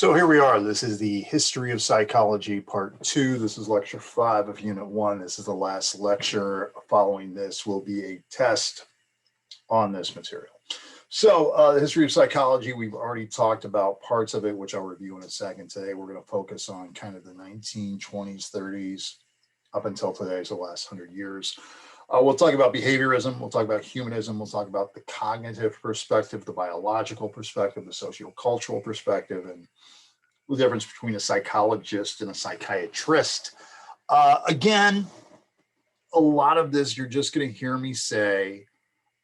So here we are. This is the History of Psychology Part 2. This is Lecture 5 of Unit 1. This is the last lecture. Following this will be a test on this material. So the history of psychology, we've already talked about parts of it, which I'll review in a second. Today, we're going to focus on kind of the 1920s, 30s, up until today, so the last 100 years. We'll talk about behaviorism, we'll talk about humanism, we'll talk about the cognitive perspective, the biological perspective, the sociocultural perspective, and the difference between a psychologist and a psychiatrist. Again, a lot of this you're just going to hear me say.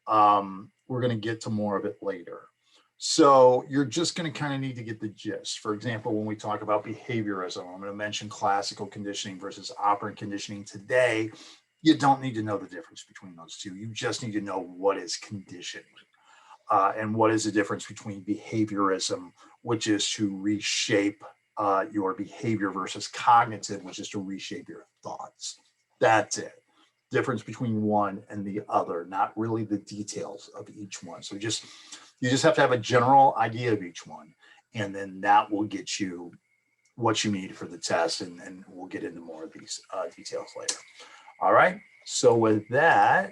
We're going to get to more of it later. So you're just going to kind of need to get the gist. For example, when we talk about behaviorism, I'm going to mention classical conditioning versus operant conditioning today. You don't need to know the difference between those two. You just need to know what is conditioning and what is the difference between behaviorism, which is to reshape your behavior, versus cognitive, which is to reshape your thoughts. That's it. Difference between one and the other, not really the details of each one. So you just have to have a general idea of each one, and then that will get you what you need for the test, and we'll get into more of these details later. All right, so with that,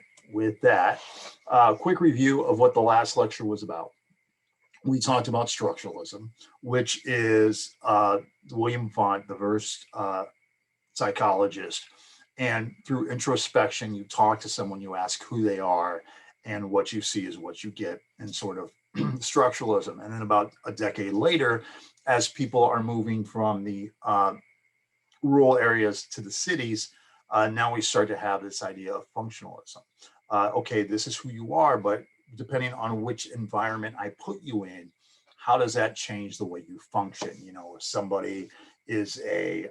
quick review of what the last lecture was about. We talked about structuralism, which is William Font, the first psychologist. And through introspection, you talk to someone, you ask who they are, and what you see is what you get in sort of structuralism. And then about a decade later, as people are moving from the rural areas to the cities, now we start to have this idea of functionalism. Okay, this is who you are, but depending on which environment I put you in, how does that change the way you function? You know, if somebody is a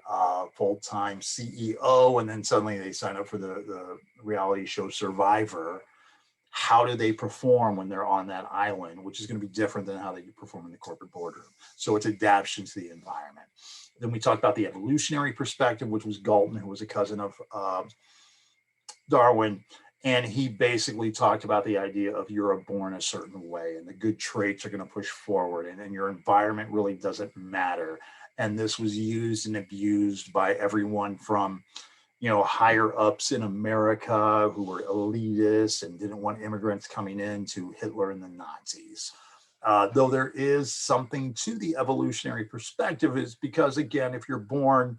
full-time CEO and then suddenly they sign up for the reality show Survivor, how do they perform when they're on that island, which is going to be different than how they perform in the corporate boardroom. So it's adaptation to the environment. Then we talked about the evolutionary perspective, which was Galton, who was a cousin of Darwin. And he basically talked about the idea of you're born a certain way and the good traits are going to push forward, and then your environment really doesn't matter. And this was used and abused by everyone from, you know, higher ups in America who were elitists and didn't want immigrants coming in, to Hitler and the Nazis. Though there is something to the evolutionary perspective, is because, again, if you're born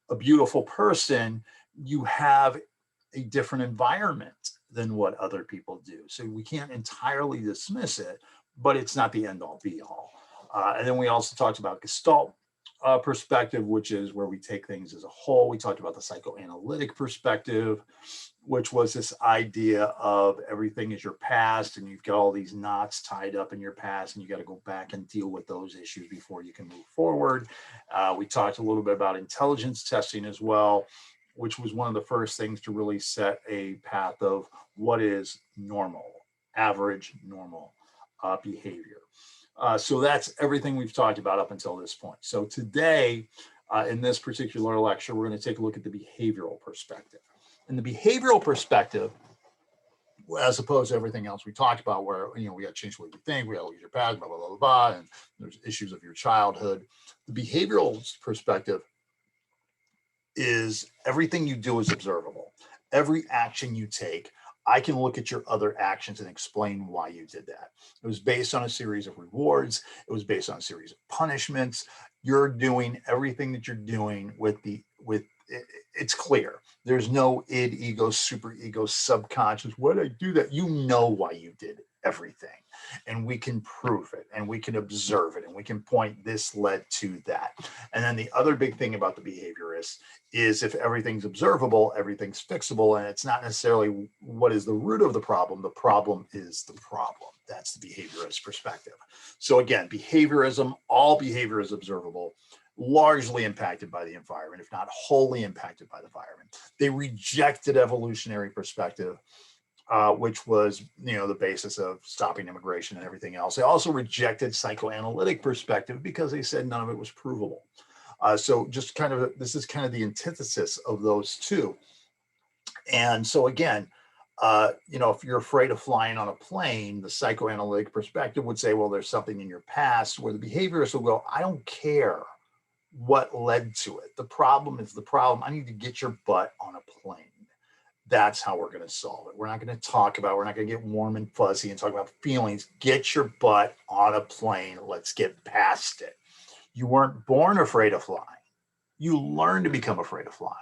a beautiful person, you have a different environment than what other people do. So we can't entirely dismiss it, but it's not the end all be all. And then we also talked about Gestalt perspective, which is where we take things as a whole. We talked about the psychoanalytic perspective, which was this idea of everything is your past, and you've got all these knots tied up in your past, and you got to go back and deal with those issues before you can move forward. We talked a little bit about intelligence testing as well, which was one of the first things to really set a path of what is normal, average normal behavior. So that's everything we've talked about up until this point. So today, in this particular lecture, we're going to take a look at the behavioral perspective. And the behavioral perspective, as opposed to everything else we talked about, where, you know, we got to change the way you think, we got to look at your past, blah, blah, blah, blah, blah, and there's issues of your childhood. The behavioral perspective is everything you do is observable. Every action you take, I can look at your other actions and explain why you did that. It was based on a series of rewards. It was based on a series of punishments. You're doing everything that you're doing it's clear. There's no id, ego, super ego, subconscious. Why did I do that? You know why you did everything. And we can prove it, and we can observe it, and we can point this led to that. And then the other big thing about the behaviorist is, if everything's observable, everything's fixable, and it's not necessarily what is the root of the problem is the problem. That's the behaviorist perspective. So again, behaviorism, all behavior is observable, largely impacted by the environment, if not wholly impacted by the environment. They rejected evolutionary perspective, which was, you know, the basis of stopping immigration and everything else. They also rejected psychoanalytic perspective because they said none of it was provable. So just kind of, this is kind of the antithesis of those two. And so again, You know, if you're afraid of flying on a plane, the psychoanalytic perspective would say, well, there's something in your past, where the behaviorist will go, I don't care what led to it. The problem is the problem. I need to get your butt on a plane. That's how we're going to solve it. We're not going to talk about, we're not going to get warm and fuzzy and talk about feelings. Get your butt on a plane. Let's get past it. You weren't born afraid of flying. You learned to become afraid of flying.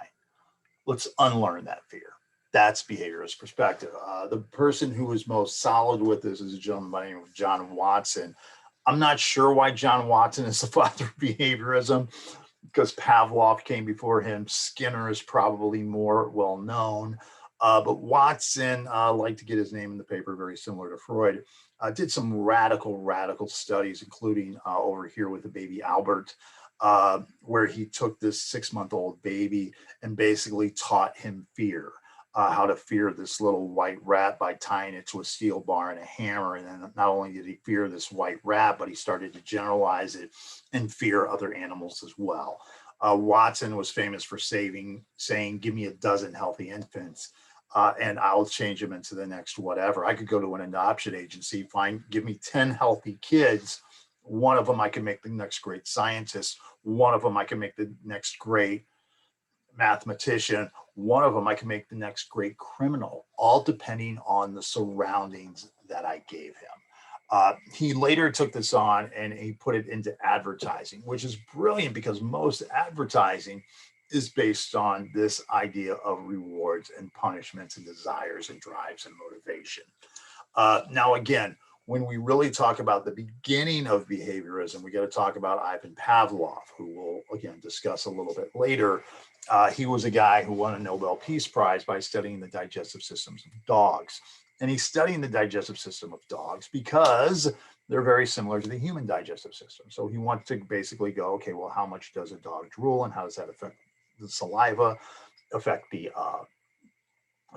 Let's unlearn that fear. That's behaviorist perspective. The person who is most solid with this is a gentleman by the name of John Watson. I'm not sure why John Watson is the father of behaviorism, because Pavlov came before him. Skinner is probably more well known. But Watson liked to get his name in the paper, very similar to Freud. Did some radical studies, including over here with the baby Albert, where he took this 6-month-old baby and basically taught him fear. How to fear this little white rat by tying it to a steel bar and a hammer. And then not only did he fear this white rat, but he started to generalize it and fear other animals as well. Watson was famous for saying, give me a dozen healthy infants and I'll change them into the next whatever. I could go to an adoption agency, give me 10 healthy kids. One of them I can make the next great scientist. One of them I can make the next great mathematician. One of them I can make the next great criminal, all depending on the surroundings that I gave him. He later took this on and he put it into advertising, which is brilliant because most advertising is based on this idea of rewards and punishments and desires and drives and motivation. Now, again, when we really talk about the beginning of behaviorism, we got to talk about Ivan Pavlov, who we'll, again, discuss a little bit later. He was a guy who won a Nobel Peace Prize by studying the digestive systems of dogs. And he's studying the digestive system of dogs because they're very similar to the human digestive system. So he wants to basically go, okay, well, how much does a dog drool and how does that affect the saliva, affect the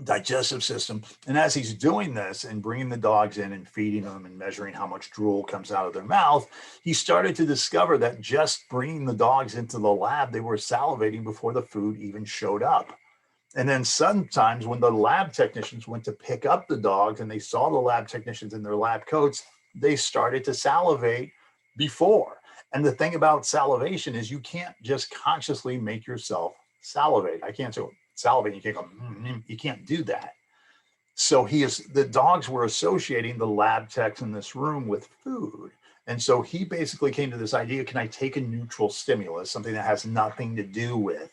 digestive system? And as he's doing this and bringing the dogs in and feeding them and measuring how much drool comes out of their mouth, he started to discover that just bringing the dogs into the lab, they were salivating before the food even showed up. And then sometimes when the lab technicians went to pick up the dogs and they saw the lab technicians in their lab coats, they started to salivate before. And the thing about salivation is you can't just consciously make yourself salivate. I can't say salivate. You can't go, you can't do that. So the dogs were associating the lab techs in this room with food. And so he basically came to this idea, can I take a neutral stimulus, something that has nothing to do with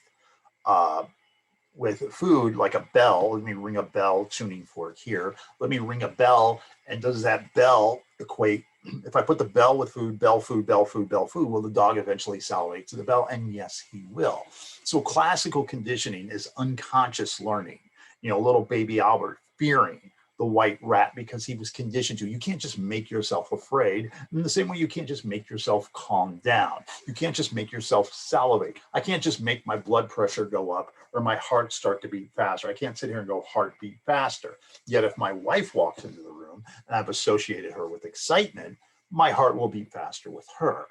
food, like a bell? Let me ring a bell, tuning fork here. Let me ring a bell. And does that bell equate? If I put the bell with food, bell, food, bell, food, bell, food, will the dog eventually salivate to the bell? And yes, he will. So classical conditioning is unconscious learning. You know, little baby Albert fearing the white rat because he was conditioned to. You can't just make yourself afraid. In the same way, you can't just make yourself calm down. You can't just make yourself salivate. I can't just make my blood pressure go up or my heart start to beat faster. I can't sit here and go heartbeat faster. Yet if my wife walks into the room and I've associated her with excitement, my heart will beat faster with her.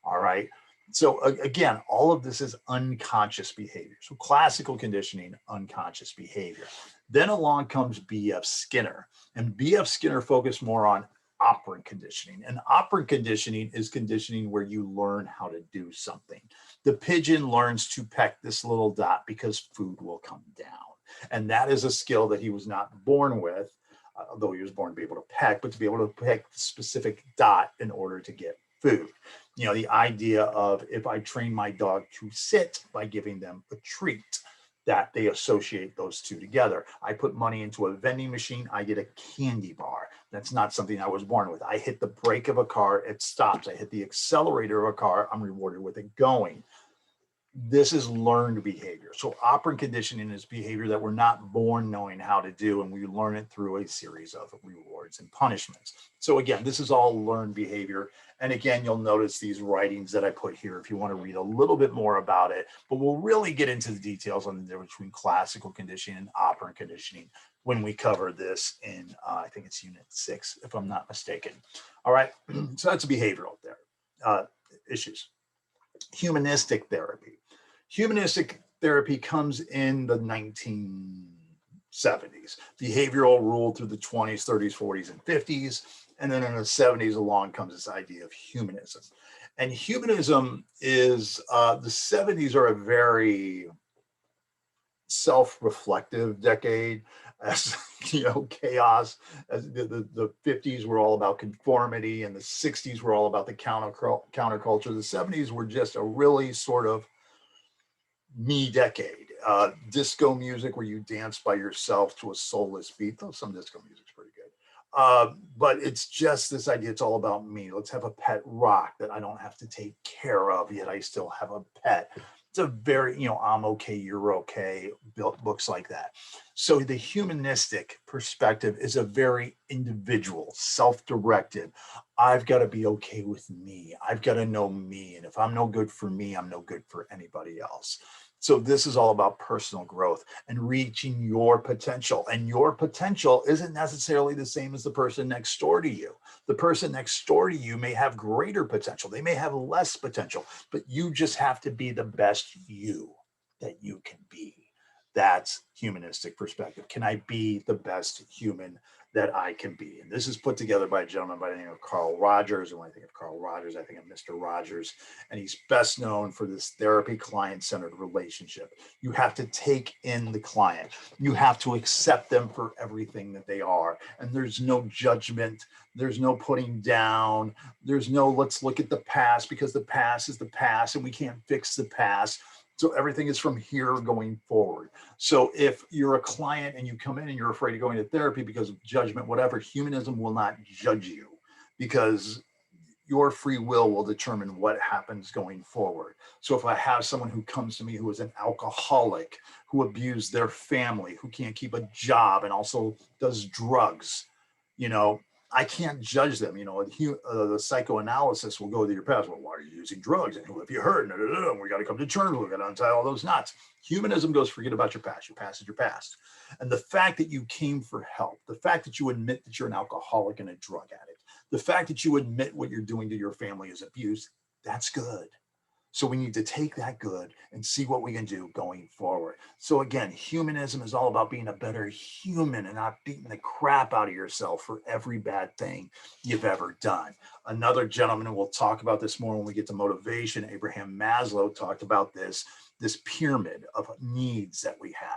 All right. So again, all of this is unconscious behavior. So classical conditioning, unconscious behavior. Then along comes B.F. Skinner. And B.F. Skinner focused more on operant conditioning. And operant conditioning is conditioning where you learn how to do something. The pigeon learns to peck this little dot because food will come down. And that is a skill that he was not born with, although he was born to be able to peck, but to be able to peck the specific dot in order to get food. You know, the idea of if I train my dog to sit by giving them a treat, that they associate those two together. I put money into a vending machine, I get a candy bar. That's not something I was born with. I hit the brake of a car, it stops. I hit the accelerator of a car, I'm rewarded with it going. This is learned behavior. So operant conditioning is behavior that we're not born knowing how to do, and we learn it through a series of rewards and punishments. So again, this is all learned behavior. And again, you'll notice these writings that I put here if you want to read a little bit more about it, but we'll really get into the details on the difference between classical conditioning and operant conditioning when we cover this in, I think it's unit 6, if I'm not mistaken. All right, so that's behavioral there, issues. Humanistic therapy. Humanistic therapy comes in the 19 70s. Behavioral ruled through the 20s, 30s, 40s, and 50s. And then in the 70s, along comes this idea of humanism. And humanism is, the 70s are a very self-reflective decade, as chaos. As the 50s were all about conformity, and the 60s were all about the counterculture. The 70s were just a really sort of me decade. Disco music where you dance by yourself to a soulless beat, though some disco music's pretty good. But it's just this idea, it's all about me. Let's have a pet rock that I don't have to take care of, yet I still have a pet. It's a very, I'm okay, you're okay, built books like that. So the humanistic perspective is a very individual, self-directed. I've got to be okay with me. I've got to know me. And if I'm no good for me, I'm no good for anybody else. So this is all about personal growth and reaching your potential. And your potential isn't necessarily the same as the person next door to you. The person next door to you may have greater potential. They may have less potential, but you just have to be the best you that you can be. That's humanistic perspective. Can I be the best human that I can be? And this is put together by a gentleman by the name of Carl Rogers. And when I think of Carl Rogers, I think of Mr. Rogers. And he's best known for this therapy client-centered relationship. You have to take in the client. You have to accept them for everything that they are. And there's no judgment. There's no putting down. There's no let's look at the past, because the past is the past and we can't fix the past. So everything is from here going forward. So if you're a client and you come in and you're afraid of going to therapy because of judgment, whatever, humanism will not judge you, because your free will determine what happens going forward. So if I have someone who comes to me who is an alcoholic, who abused their family, who can't keep a job and also does drugs, I can't judge them. The psychoanalysis will go to your past. Well, why are you using drugs? And who have you hurt? And we got to come to terms. We got to untie all those knots. Humanism goes, forget about your past. Your past is your past. And the fact that you came for help, the fact that you admit that you're an alcoholic and a drug addict, the fact that you admit what you're doing to your family is abuse, that's good. So we need to take that good and see what we can do going forward. So again, humanism is all about being a better human and not beating the crap out of yourself for every bad thing you've ever done. Another gentleman, and we'll talk about this more when we get to motivation, Abraham Maslow, talked about this pyramid of needs that we have,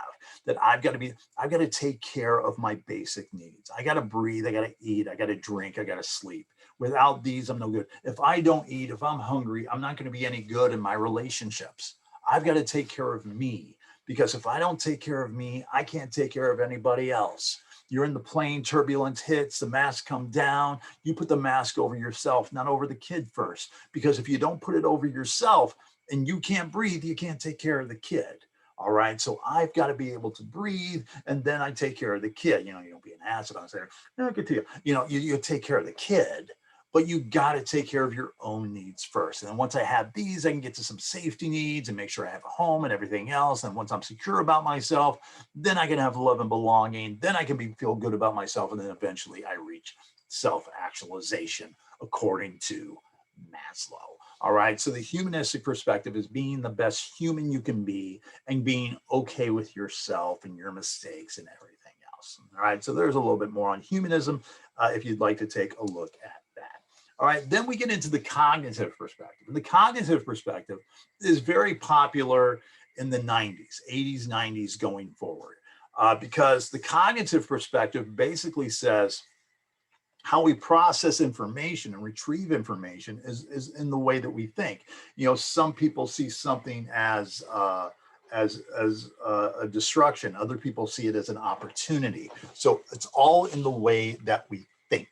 that I've got to take care of my basic needs. I got to breathe, I got to eat, I got to drink, I got to sleep. Without these, I'm no good. If I don't eat, if I'm hungry, I'm not going to be any good in my relationships. I've got to take care of me, because if I don't take care of me, I can't take care of anybody else. You're in the plane, turbulence hits, the mask come down. You put the mask over yourself, not over the kid first. Because if you don't put it over yourself and you can't breathe, you can't take care of the kid. All right. So I've got to be able to breathe, and then I take care of the kid. You don't be an acid on there. No, good to you. You take care of the kid, but you got to take care of your own needs first. And then once I have these, I can get to some safety needs and make sure I have a home and everything else. And once I'm secure about myself, then I can have love and belonging. Then I can feel good about myself. And then eventually I reach self-actualization according to Maslow. All right. So the humanistic perspective is being the best human you can be and being okay with yourself and your mistakes and everything else. All right. So there's a little bit more on humanism if you'd like to take a look at that. All right. Then we get into the cognitive perspective. And the cognitive perspective is very popular in the 90s, 80s, 90s going forward, because the cognitive perspective basically says, how we process information and retrieve information is in the way that we think. Some people see something as a destruction. Other people see it as an opportunity. So it's all in the way that we think.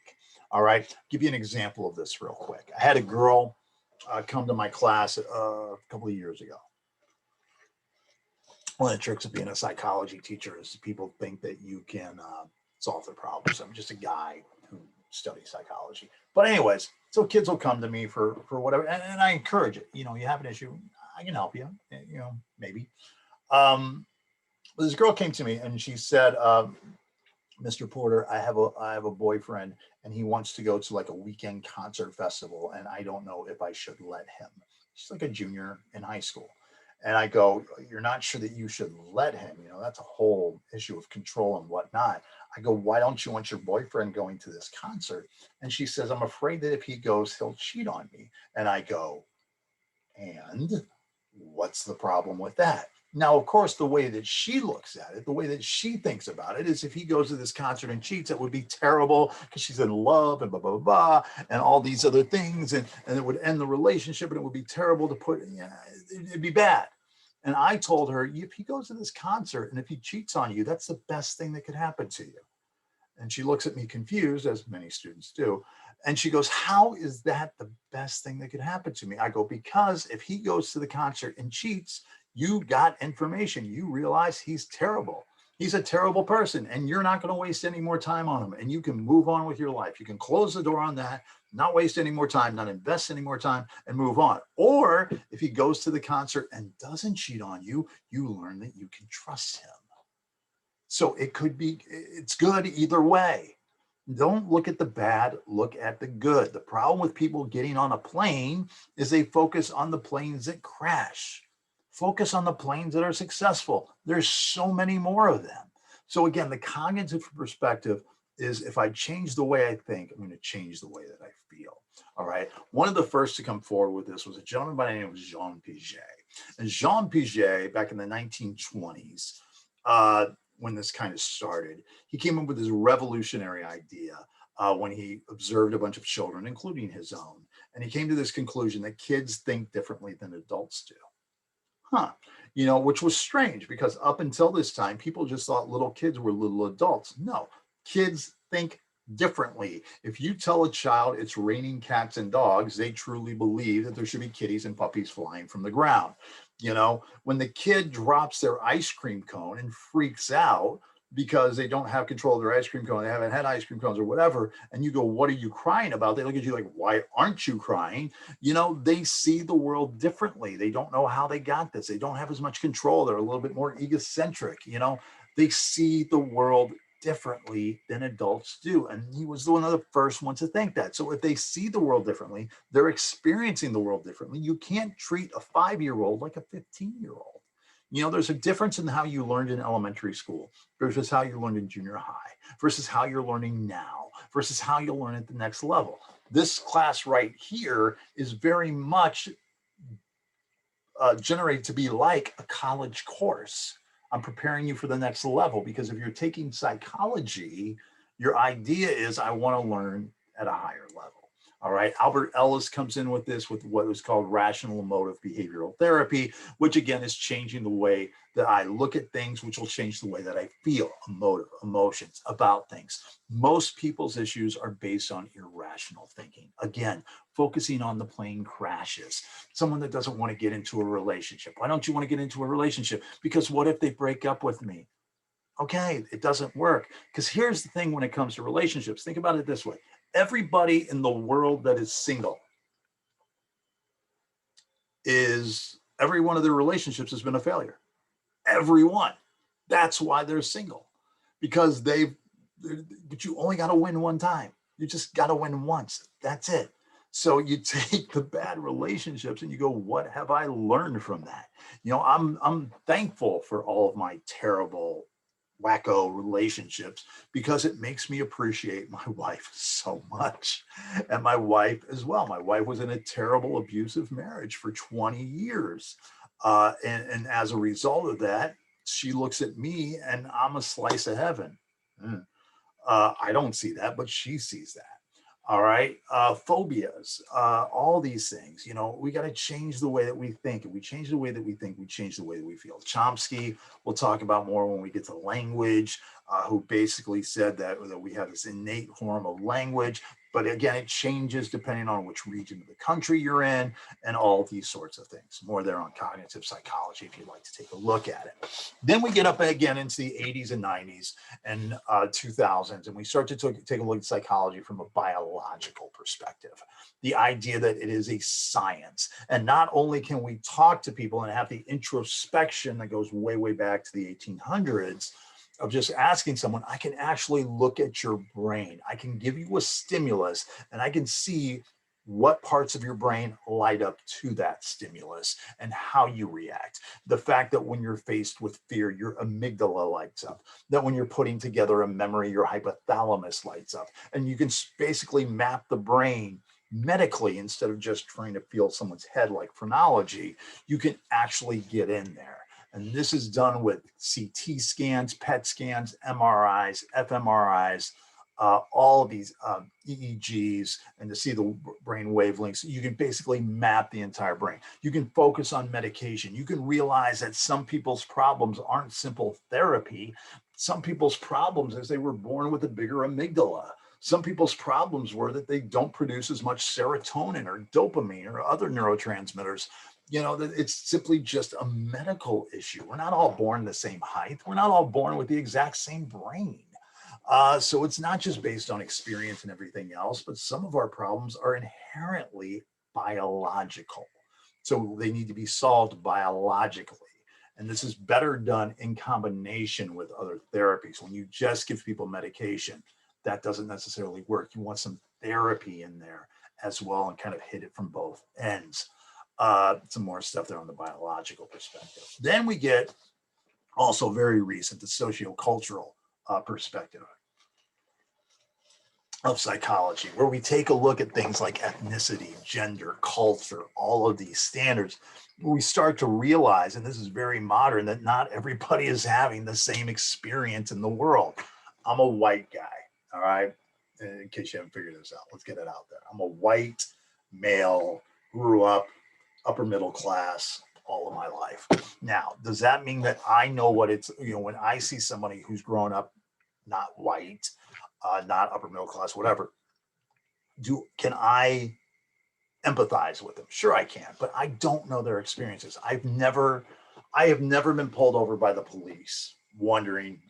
All right. I'll give you an example of this real quick. I had a girl come to my class a couple of years ago. One of the tricks of being a psychology teacher is people think that you can solve their problems. I'm just a guy who studies psychology. But anyways, so kids will come to me for whatever, and I encourage it. You have an issue, I can help you, maybe. But this girl came to me and she said, Mr. Porter, I have a boyfriend and he wants to go to like a weekend concert festival, and I don't know if I should let him. She's like a junior in high school. And I go, you're not sure that you should let him, you know, that's a whole issue of control and whatnot. I go, why don't you want your boyfriend going to this concert? And she says, I'm afraid that if he goes, he'll cheat on me. And I go, and what's the problem with that? Now, of course, the way that she looks at it, the way that she thinks about it is if he goes to this concert and cheats, it would be terrible because she's in love and blah, blah, blah, blah, and all these other things. And it would end the relationship and it would be terrible to put, yeah, it'd be bad. And I told her, if he goes to this concert and if he cheats on you, that's the best thing that could happen to you. And she looks at me confused, as many students do. And she goes, how is that the best thing that could happen to me? I go, because if he goes to the concert and cheats, you got information. You realize he's terrible. He's a terrible person, and you're not going to waste any more time on him. And you can move on with your life. You can close the door on that, not waste any more time, not invest any more time, and move on. Or if he goes to the concert and doesn't cheat on you, you learn that you can trust him. So it could be, it's good either way. Don't look at the bad, look at the good. The problem with people getting on a plane is they focus on the planes that crash. Focus on the planes that are successful. There's so many more of them. So again, the cognitive perspective is if I change the way I think, I'm going to change the way that I feel. All right. One of the first to come forward with this was a gentleman by the name of Jean Piaget. And Jean Piaget, back in the 1920s, when this kind of started, he came up with this revolutionary idea when he observed a bunch of children, including his own. And he came to this conclusion that kids think differently than adults do. You know, which was strange because up until this time, people just thought little kids were little adults. No, kids think differently. If you tell a child it's raining cats and dogs, they truly believe that there should be kitties and puppies flying from the ground. You know, when the kid drops their ice cream cone and freaks out because they don't have control of their ice cream cone, they haven't had ice cream cones or whatever, and you go, what are you crying about? They look at you like, why aren't you crying? You know, they see the world differently. They don't know how they got this. They don't have as much control. They're a little bit more egocentric. You know, they see the world differently than adults do. And he was one of the first ones to think that. So if they see the world differently, they're experiencing the world differently. You can't treat a 5-year-old like a 15-year-old. You know, there's a difference in how you learned in elementary school versus how you learned in junior high versus how you're learning now versus how you'll learn at the next level. This class right here is very much generated to be like a college course. I'm preparing you for the next level because if you're taking psychology, your idea is I want to learn at a higher level. All right. Albert Ellis comes in with this with what was called rational emotive behavioral therapy, which again is changing the way that I look at things, which will change the way that I feel emotions about things. Most people's issues are based on irrational thinking. Again, focusing on the plane crashes. Someone that doesn't want to get into a relationship. Why don't you want to get into a relationship? Because what if they break up with me? Okay, it doesn't work. Because here's the thing when it comes to relationships. Think about it this way. Everybody in the world that is single every one of their relationships has been a failure. Everyone. That's why they're single. Because but you only got to win one time. You just got to win once. That's it. So you take the bad relationships and you go, what have I learned from that? You know, I'm thankful for all of my terrible wacko relationships because it makes me appreciate my wife so much and my wife as well. My wife was in a terrible abusive marriage for 20 years. And as a result of that, she looks at me and I'm a slice of heaven. I don't see that, but she sees that. All right. Phobias, all these things, you know, we got to change the way that we think. If we change the way that we think, we change the way that we feel. Chomsky, we'll talk about more when we get to language, who basically said that we have this innate form of language. But again, it changes depending on which region of the country you're in and all these sorts of things. More there on cognitive psychology if you'd like to take a look at it. Then we get up again into the 80s and 90s and 2000s, and we start to take a look at psychology from a biological perspective. The idea that it is a science. And not only can we talk to people and have the introspection that goes way, way back to the 1800s, of just asking someone, I can actually look at your brain. I can give you a stimulus and I can see what parts of your brain light up to that stimulus and how you react. The fact that when you're faced with fear, your amygdala lights up, that when you're putting together a memory, your hypothalamus lights up. And you can basically map the brain medically instead of just trying to feel someone's head like phrenology. You can actually get in there. And this is done with CT scans, PET scans, MRIs, fMRIs, all of these EEGs, and to see the brain wavelengths. You can basically map the entire brain. You can focus on medication. You can realize that some people's problems aren't simple therapy. Some people's problems is they were born with a bigger amygdala. Some people's problems were that they don't produce as much serotonin or dopamine or other neurotransmitters. That it's simply just a medical issue. We're not all born the same height. We're not all born with the exact same brain. So it's not just based on experience and everything else, but some of our problems are inherently biological. So they need to be solved biologically. And this is better done in combination with other therapies. When you just give people medication, that doesn't necessarily work. You want some therapy in there as well and kind of hit it from both ends. Some more stuff there on the biological perspective. Then we get also very recent, the sociocultural perspective of psychology, where we take a look at things like ethnicity, gender, culture, all of these standards. We start to realize, and this is very modern, that not everybody is having the same experience in the world. I'm a white guy, all right? In case you haven't figured this out, let's get it out there. I'm a white male, grew up upper middle class all of my life. Now, does that mean that I know what it's, when I see somebody who's grown up not white, not upper middle class, whatever, can I empathize with them? Sure, I can, but I don't know their experiences. I have never been pulled over by the police wondering,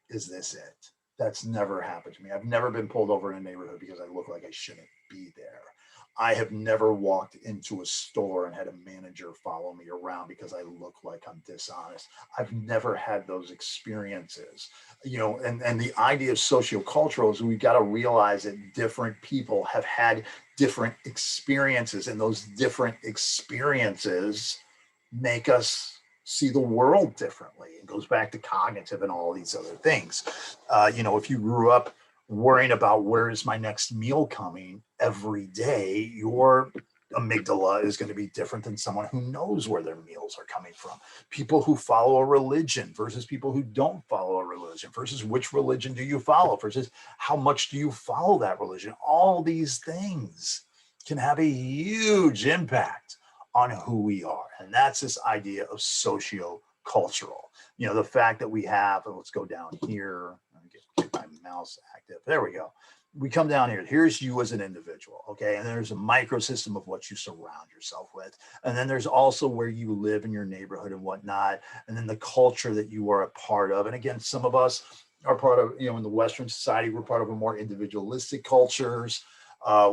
is this it? That's never happened to me. I've never been pulled over in a neighborhood because I look like I shouldn't be there. I have never walked into a store and had a manager follow me around because I look like I'm dishonest. I've never had those experiences, and the idea of sociocultural is we've got to realize that different people have had different experiences, and those different experiences make us see the world differently. It goes back to cognitive and all these other things. If you grew up worrying about where is my next meal coming every day, your amygdala is going to be different than someone who knows where their meals are coming from. People who follow a religion versus people who don't follow a religion, versus which religion do you follow, versus how much do you follow that religion. All these things can have a huge impact on who we are. And that's this idea of socio-cultural. The fact that we have, let's go down here, get my mouse active. There we go. We come down here. Here's you as an individual, okay? And there's a microsystem of what you surround yourself with. And then there's also where you live in your neighborhood and whatnot. And then the culture that you are a part of. And again, some of us are part of, in the Western society, we're part of a more individualistic cultures,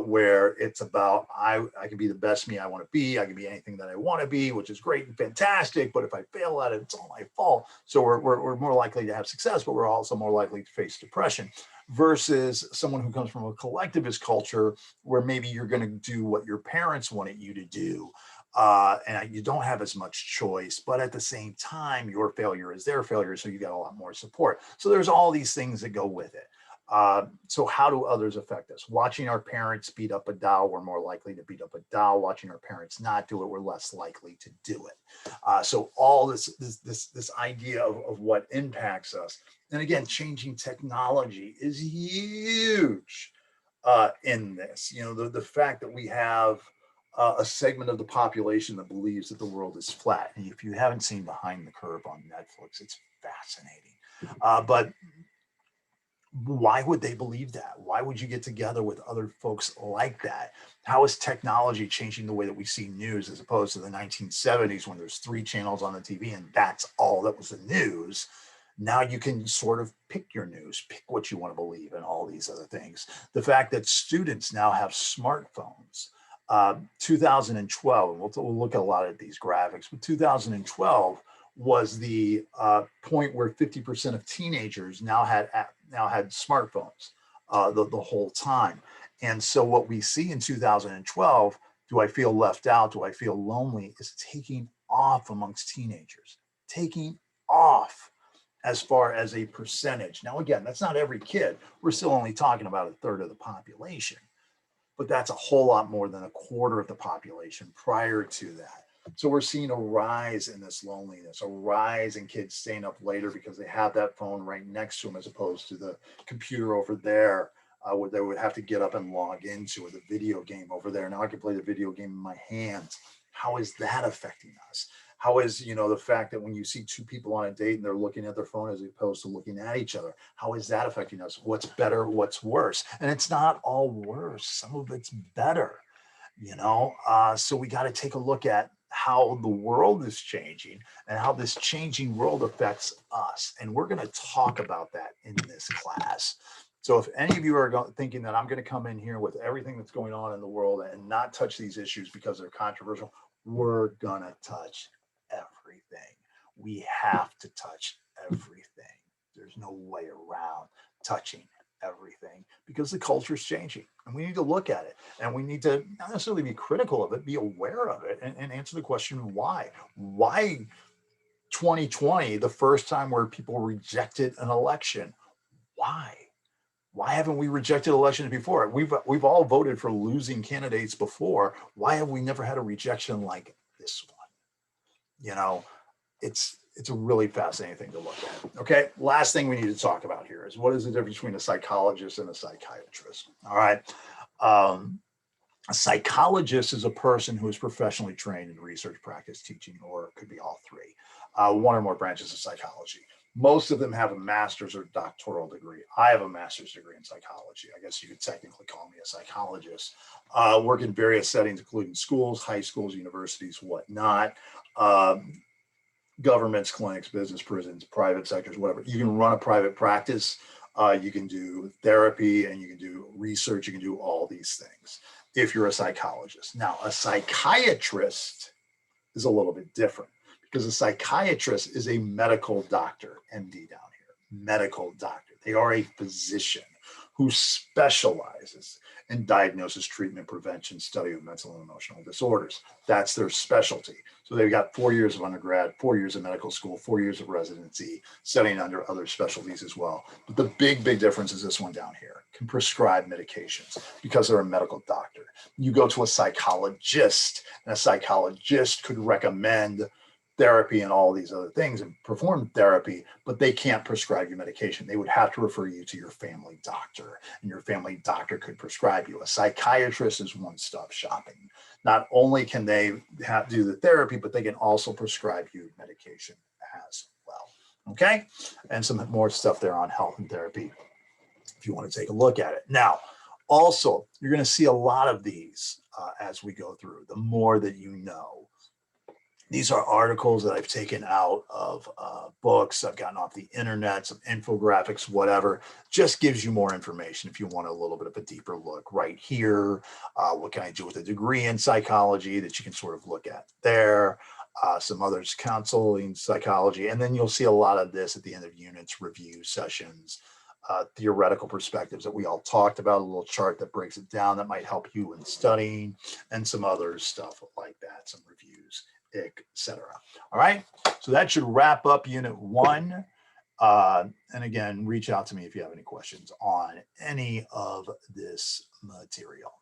where it's about, I can be the best me I want to be. I can be anything that I want to be, which is great and fantastic. But if I fail at it, it's all my fault. So we're more likely to have success, but we're also more likely to face depression, versus someone who comes from a collectivist culture where maybe you're going to do what your parents wanted you to do. And you don't have as much choice, but at the same time, your failure is their failure. So you got a lot more support. So there's all these things that go with it. So how do others affect us? Watching our parents beat up a doll, we're more likely to beat up a doll. Watching our parents not do it, we're less likely to do it. So all this idea of what impacts us. And again, changing technology is huge in this. The fact that we have a segment of the population that believes that the world is flat. And if you haven't seen Behind the Curve on Netflix, it's fascinating. But why would they believe that? Why would you get together with other folks like that? How is technology changing the way that we see news, as opposed to the 1970s when there's 3 channels on the TV and that's all that was the news? Now you can sort of pick your news, pick what you want to believe, and all these other things. The fact that students now have smartphones. 2012, and we'll look at a lot of these graphics, but 2012 was the point where 50% of teenagers now had smartphones the whole time. And so what we see in 2012, do I feel left out? Do I feel lonely? Is taking off amongst teenagers, taking off as far as a percentage. Now, again, that's not every kid. We're still only talking about a third of the population, but that's a whole lot more than a quarter of the population prior to that. So we're seeing a rise in this loneliness, a rise in kids staying up later because they have that phone right next to them as opposed to the computer over there, where they would have to get up and log into, or the video game over there. Now I can play the video game in my hands. How is that affecting us? How is, the fact that when you see two people on a date and they're looking at their phone as opposed to looking at each other, how is that affecting us? What's better? What's worse? And it's not all worse. Some of it's better, so we got to take a look at how the world is changing and how this changing world affects us. And we're going to talk about that in this class. So if any of you are thinking that I'm going to come in here with everything that's going on in the world and not touch these issues because they're controversial, we're going to touch everything. We have to touch everything. There's no way around touching everything because the culture is changing and we need to look at it, and we need to not necessarily be critical of it, be aware of it, and answer the question why 2020, the first time where people rejected an election. Why haven't we rejected elections before? We've all voted for losing candidates before. Why have we never had a rejection like this one? It's a really fascinating thing to look at. Okay, last thing we need to talk about here is what is the difference between a psychologist and a psychiatrist? All right. A psychologist is a person who is professionally trained in research, practice, teaching, or it could be all three, one or more branches of psychology. Most of them have a master's or doctoral degree. I have a master's degree in psychology. I guess you could technically call me a psychologist. Work in various settings, including schools, high schools, universities, whatnot. Governments, clinics, business, prisons, private sectors, whatever. You can run a private practice. You can do therapy, and you can do research. You can do all these things if you're a psychologist. Now, a psychiatrist is a little bit different because a psychiatrist is a medical doctor, MD down here, medical doctor. They are a physician who specializes in diagnosis, treatment, prevention, study of mental and emotional disorders. That's their specialty. So they've got 4 years of undergrad, 4 years of medical school, 4 years of residency, studying under other specialties as well. But the big difference is this one down here, can prescribe medications because they're a medical doctor. You go to a psychologist, and a psychologist could recommend therapy and all these other things and perform therapy, but they can't prescribe you medication. They would have to refer you to your family doctor, and your family doctor could prescribe you. A psychiatrist is one-stop shopping. Not only can they do the therapy, but they can also prescribe you medication as well. Okay? And some more stuff there on health and therapy if you want to take a look at it. Now, also, you're going to see a lot of these as we go through, the more that you know. These are articles that I've taken out of books I've gotten off the internet, some infographics, whatever. Just gives you more information if you want a little bit of a deeper look right here. What can I do with a degree in psychology that you can sort of look at there. Some others, counseling psychology. And then you'll see a lot of this at the end of units, review sessions, theoretical perspectives that we all talked about, a little chart that breaks it down that might help you in studying, and some other stuff like that, some reviews, etc. All right, so that should wrap up unit 1. And again, reach out to me if you have any questions on any of this material.